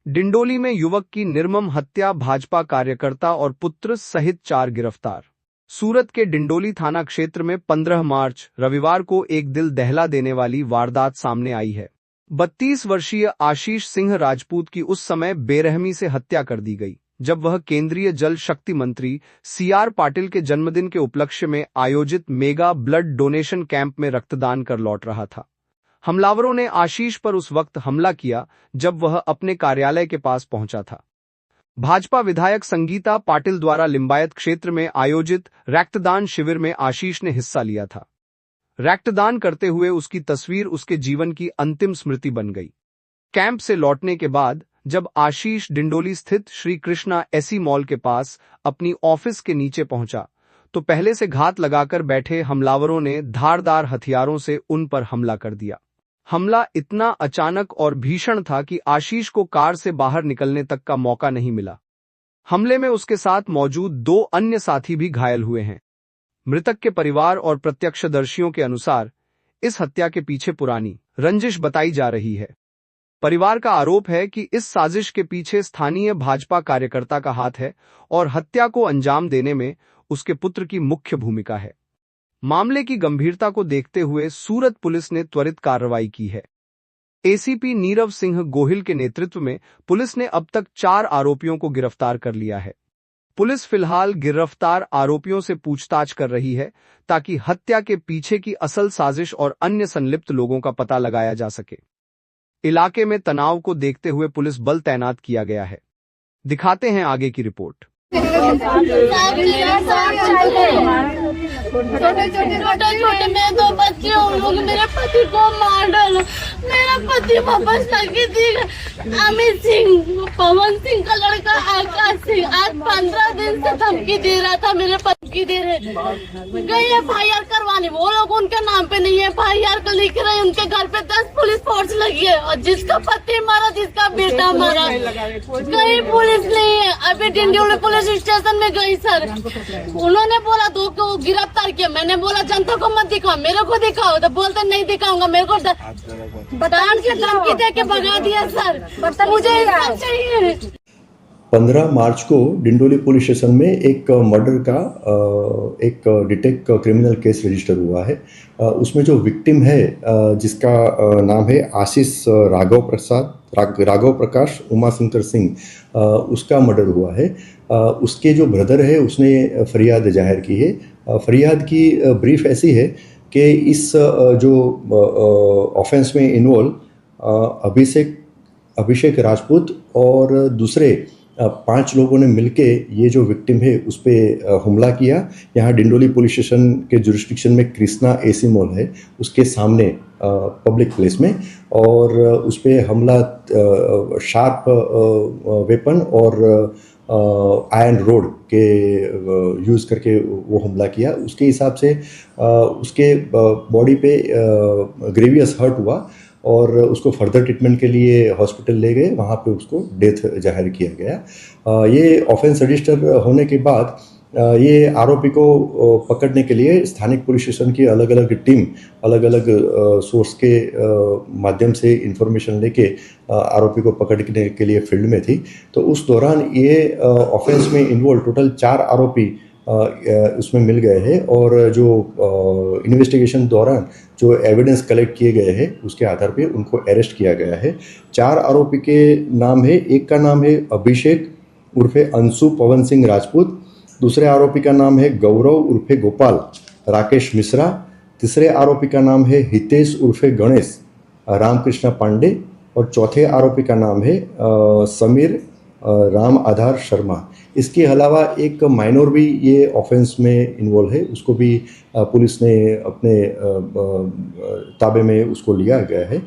डिंडोली में युवक की निर्मम हत्या, भाजपा कार्यकर्ता और पुत्र सहित 4 गिरफ्तार। सूरत के डिंडोली थाना क्षेत्र में 15 मार्च रविवार को एक दिल दहला देने वाली वारदात सामने आई है। 32 वर्षीय आशीष सिंह राजपूत की उस समय बेरहमी से हत्या कर दी गई जब वह केंद्रीय जल शक्ति मंत्री CR पाटिल के जन्मदिन के उपलक्ष्य में आयोजित मेगा ब्लड डोनेशन कैंप में रक्तदान कर लौट रहा था। हमलावरों ने आशीष पर उस वक्त हमला किया जब वह अपने कार्यालय के पास पहुंचा था। भाजपा विधायक संगीता पाटिल द्वारा लिंबायत क्षेत्र में आयोजित रक्तदान शिविर में आशीष ने हिस्सा लिया था। रक्तदान करते हुए उसकी तस्वीर उसके जीवन की अंतिम स्मृति बन गई। कैंप से लौटने के बाद जब आशीष डिंडोली स्थित श्री कृष्णा एसी मॉल के पास अपनी ऑफिस के नीचे पहुंचा तो पहले से घात लगाकर बैठे हमलावरों ने धारदार हथियारों से उन पर हमला कर दिया। हमला इतना अचानक और भीषण था कि आशीष को कार से बाहर निकलने तक का मौका नहीं मिला। हमले में उसके साथ मौजूद 2 अन्य साथी भी घायल हुए हैं। मृतक के परिवार और प्रत्यक्षदर्शियों के अनुसार इस हत्या के पीछे पुरानी रंजिश बताई जा रही है। परिवार का आरोप है कि इस साजिश के पीछे स्थानीय भाजपा कार्यकर्ता का हाथ है और हत्या को अंजाम देने में उसके पुत्र की मुख्य भूमिका है। मामले की गंभीरता को देखते हुए सूरत पुलिस ने त्वरित कार्रवाई की है। ACP नीरव सिंह गोहिल के नेतृत्व में पुलिस ने अब तक 4 आरोपियों को गिरफ्तार कर लिया है। पुलिस फिलहाल गिरफ्तार आरोपियों से पूछताछ कर रही है ताकि हत्या के पीछे की असल साजिश और अन्य संलिप्त लोगों का पता लगाया जा सके। इलाके में तनाव को देखते हुए पुलिस बल तैनात किया गया है। दिखाते हैं आगे की रिपोर्ट। छोटे मैं 2 बच्चे उन लोग मेरे पति को मार डाला। मेरा पति वापस करके दिया। अमित सिंह, पवन सिंह का लड़का आकाश सिंह आज 15 दिन से धमकी दे रहा था। मेरे पति की दे रहे गई FIR करवाने, वो लोग उनके नाम पे नहीं है FIR का लिख रहे हैं। उनके घर पे 10 पुलिस फोर्स लगी है और जिसका पति मारा, जिसका बेटा मारा, कहीं पुलिस नहीं है। अभी डिंडोली पुलिस स्टेशन में गई सर, उन्होंने बोला 2 को गिरफ्तार किया। मैंने बोला जनता को मत दिखाओ, मेरे को दिखाओ, तो बोलते नहीं दिखाऊंगा। मेरे को डांट के धमकी दे के भगा दिया सर। मुझे इंसाफ चाहिए। 15 मार्च को डिंडोली पुलिस स्टेशन में एक मर्डर का एक डिटेक्ट क्रिमिनल केस रजिस्टर हुआ है। उसमें जो विक्टिम है जिसका नाम है आशीष राघव प्रकाश उमाशंकर सिंह, उसका मर्डर हुआ है। उसके जो ब्रदर है उसने फरियाद जाहिर की है। फरियाद की ब्रीफ ऐसी है कि इस जो ऑफेंस में इन्वॉल्व अभिषेक राजपूत और दूसरे 5 लोगों ने मिलके ये जो विक्टिम है उस पर हमला किया। यहाँ डिंडोली पुलिस स्टेशन के जुरिस्डिक्शन में कृष्णा एसी मॉल है, उसके सामने पब्लिक प्लेस में, और उस पर हमला शार्प वेपन और आयरन रोड के यूज़ करके वो हमला किया। उसके हिसाब से उसके बॉडी पे ग्रेवियस हर्ट हुआ और उसको फर्दर ट्रीटमेंट के लिए हॉस्पिटल ले गए, वहाँ पे उसको डेथ जाहिर किया गया। ये ऑफेंस रजिस्टर होने के बाद ये आरोपी को पकड़ने के लिए स्थानिक पुलिस स्टेशन की अलग अलग टीम अलग अलग सोर्स के माध्यम से इंफॉर्मेशन लेके आरोपी को पकड़ने के लिए फील्ड में थी। तो उस दौरान ये ऑफेंस में इन्वॉल्व टोटल 4 आरोपी उसमें मिल गए हैं और जो इन्वेस्टिगेशन दौरान जो एविडेंस कलेक्ट किए गए हैं उसके आधार पे उनको अरेस्ट किया गया है। 4 आरोपी के नाम है, एक का नाम है अभिषेक उर्फे अंशु पवन सिंह राजपूत, दूसरे आरोपी का नाम है गौरव उर्फे गोपाल राकेश मिश्रा, तीसरे आरोपी का नाम है हितेश उर्फे गणेश रामकृष्ण पांडे और चौथे आरोपी का नाम है समीर राम आधार शर्मा। इसके अलावा एक माइनर भी ये ऑफेंस में इन्वॉल्व है, उसको भी पुलिस ने अपने ताबे में उसको लिया गया है।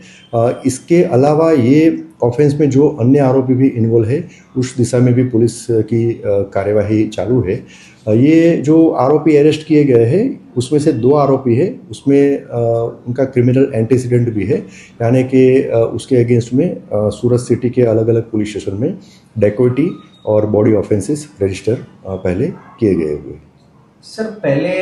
इसके अलावा ये ऑफेंस में जो अन्य आरोपी भी इन्वॉल्व है उस दिशा में भी पुलिस की कार्यवाही चालू है। ये जो आरोपी अरेस्ट किए गए हैं उसमें से 2 आरोपी है, उसमें उनका क्रिमिनल एंटीसीडेंट भी है, यानी कि उसके अगेंस्ट में सूरत सिटी के अलग अलग पुलिस स्टेशन में डैकोइटी और बॉडी ऑफेंसेस रजिस्टर पहले किए गए हुए। सर पहले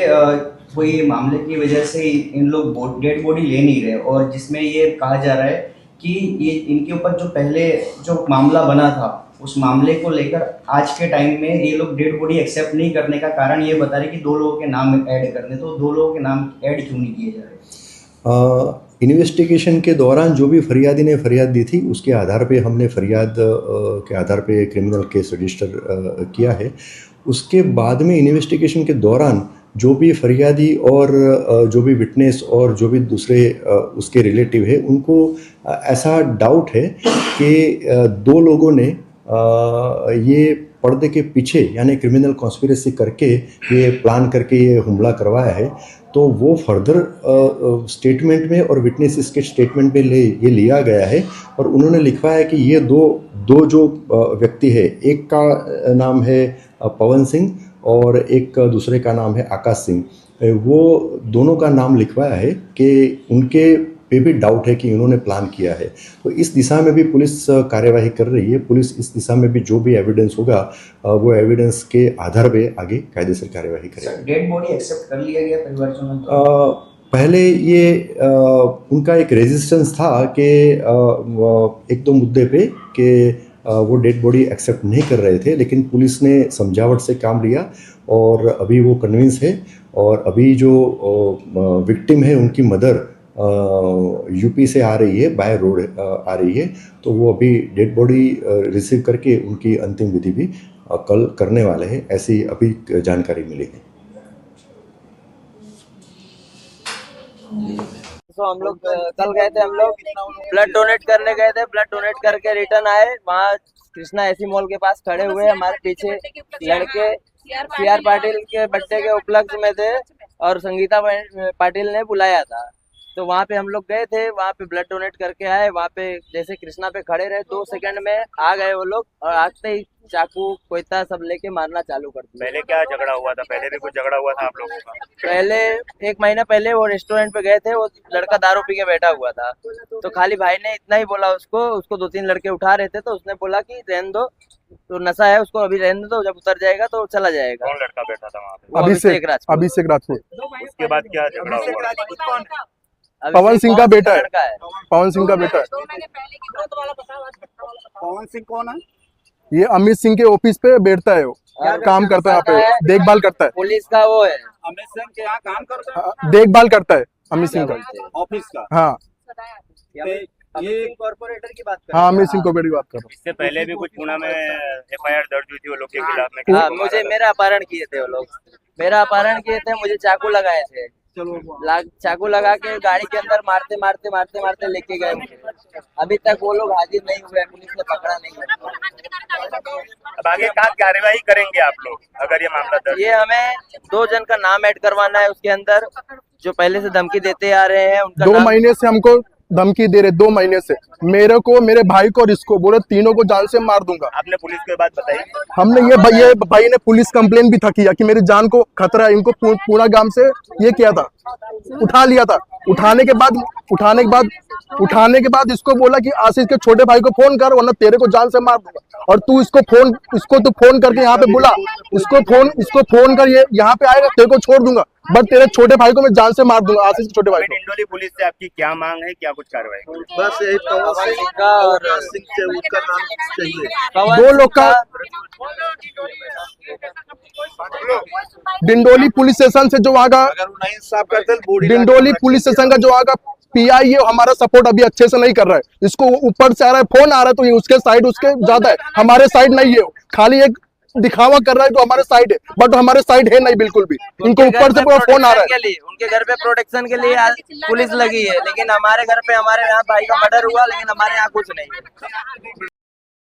कोई मामले की वजह से इन लोग डेड बॉडी ले नहीं रहे और जिसमें ये कहा जा रहा है कि ये इनके ऊपर जो पहले जो मामला बना था उस मामले को लेकर आज के टाइम में ये लोग डेड बॉडी एक्सेप्ट नहीं करने का कारण ये बता रहे कि 2 लोगों के नाम ऐड करने, तो 2 लोगों के नाम ऐड क्यों नहीं किए जा रहे? इन्वेस्टिगेशन के दौरान जो भी फरियादी ने फरियाद दी थी उसके आधार पे हमने फरियाद के आधार पे क्रिमिनल केस रजिस्टर किया है। उसके बाद में इन्वेस्टिगेशन के दौरान जो भी फरियादी और जो भी विटनेस और जो भी दूसरे उसके रिलेटिव है उनको ऐसा डाउट है कि 2 लोगों ने ये पर्दे के पीछे यानी क्रिमिनल कॉन्स्पिरेसी करके ये प्लान करके ये हमला करवाया है। तो वो फर्दर स्टेटमेंट में और विटनेसेस के स्टेटमेंट में ये लिया गया है और उन्होंने लिखा है कि ये दो जो व्यक्ति है, एक का नाम है पवन सिंह और एक दूसरे का नाम है आकाश सिंह, वो दोनों का नाम लिखवाया है कि उनके पे भी डाउट है कि इन्होंने प्लान किया है। तो इस दिशा में भी पुलिस कार्यवाही कर रही है। पुलिस इस दिशा में भी जो भी एविडेंस होगा वो एविडेंस के आधार पे आगे कायदेसर कार्यवाही करेगी। डेड बॉडी एक्सेप्ट कर लिया गया परिवारजनों ने? पहले ये उनका एक रेजिस्टेंस था कि 1-2 मुद्दे पे कि वो डेड बॉडी एक्सेप्ट नहीं कर रहे थे, लेकिन पुलिस ने समझावट से काम लिया और अभी वो कन्विंस है। और अभी जो विक्टिम है उनकी मदर यूपी से आ रही है, बाय रोड आ रही है, तो वो अभी डेड बॉडी रिसीव करके उनकी अंतिम विधि भी कल करने वाले हैं, ऐसी अभी जानकारी मिली है। तो हम लोग कल गए थे, हम लोग ब्लड डोनेट करने गए थे, ब्लड डोनेट करके रिटर्न आए। वहाँ कृष्णा एसी मॉल के पास खड़े हुए हमारे पीछे लड़के CR पाटिल के बर्थडे के उपलक्ष्य में थे और संगीता पाटिल ने बुलाया था। तो वहाँ पे हम लोग गए थे, वहाँ पे ब्लड डोनेट करके आए। वहाँ पे जैसे कृष्णा पे खड़े रहे 2 सेकंड में आ गए वो लोग और आते ही चाकू कोयता सब लेके मारना चालू कर दिया। पहले क्या झगड़ा हुआ था? पहले भी कुछ झगड़ा हुआ था आप लोगों का? पहले 1 महीना पहले वो रेस्टोरेंट पे गए थे, वो लड़का दारू पी के बैठा हुआ था, तो खाली भाई ने इतना ही बोला उसको 2-3 लड़के उठा रहे थे, तो उसने बोला कि रहने दो, तो नशा है उसको अभी रहने दो, जब उतर जाएगा तो चला जाएगा। कौन लड़का बैठा था वहाँ पे? अभिषेक राजपूत। उसके बाद क्या झगड़ा हुआ? पवन सिंह का बेटा है। पवन सिंह का बेटा है। पवन सिंह कौन है? ये अमित सिंह के ऑफिस पे बैठता है, वो काम करता है, यहाँ पे देखभाल करता है। पुलिस का वो है, अमित सिंह के यहाँ काम करता है, देखभाल करता है अमित सिंह का ऑफिस का। हाँ, ये कॉर्पोरेटर की बात हाँ, अमित सिंह कॉर्पोरेटर की बात कर रहा हूँ। इससे पहले भी कुछ पुणे में FIR दर्ज हुई थी वो लोग के खिलाफ में। हाँ, मुझे मेरा अपहरण किए थे वो लोग, मेरा अपहरण किए थे, मुझे चाकू लगाए थे, चाकू लगा के गाड़ी के अंदर मारते मारते मारते मारते लेके गए मुझे। अभी तक वो लोग हाजिर नहीं हुए, पुलिस ने पकड़ा नहीं। अब आगे क्या कार्यवाही करेंगे आप लोग अगर ये मामला दर्ज? ये हमें 2 जन का नाम ऐड करवाना है उसके अंदर, जो पहले से धमकी देते आ रहे हैं उनका 2 महीने से हमको धमकी दे रहे, 2 महीने से मेरे को, मेरे भाई को और इसको बोले तीनों को जान से मार दूंगा। आपने पुलिस को बात बताई? हमने ये भाई ने पुलिस कंप्लेन भी था किया कि मेरी जान को खतरा है। इनको पूरा गांव से ये किया था, उठा लिया था। उठाने के बाद इसको बोला कि आशीष के छोटे भाई को फोन कर वरना तेरे को जान से मार दूंगा। और तू इसको फोन करके यहाँ पे बुला, इसको फोन कर, ये यहाँ पे आएगा तेरे को छोड़ दूंगा, बट तेरे छोटे भाई को मैं जान से मार दूंगा, आशीष के छोटे भाई को। डिंडोली पुलिस से आपकी क्या मांग है, क्या कुछ कार्रवाई? बस यही पवन सिंह का और सिंह से उसका नाम चाहिए। 2 लोग का डिंडोली पुलिस स्टेशन से जो वहाँ का डिंडोली पुलिस स्टेशन का जो वहाँ का PI है हमारा सपोर्ट अभी अच्छे से नहीं कर रहा है। इसको ऊपर से आ रहा है, फोन आ रहा है तो ये उसके साइड उसके ज्यादा है, हमारे साइड नहीं है। खाली एक दिखावा कर रहा है तो हमारे साइड है, बट हमारे साइड है नहीं बिल्कुल भी। इनको ऊपर से पूरा फोन आ रहा है। उनके घर पे प्रोटेक्शन के लिए पुलिस लगी है, लेकिन हमारे घर पे हमारे यहाँ भाई का मर्डर हुआ, लेकिन हमारे यहाँ कुछ नहीं है।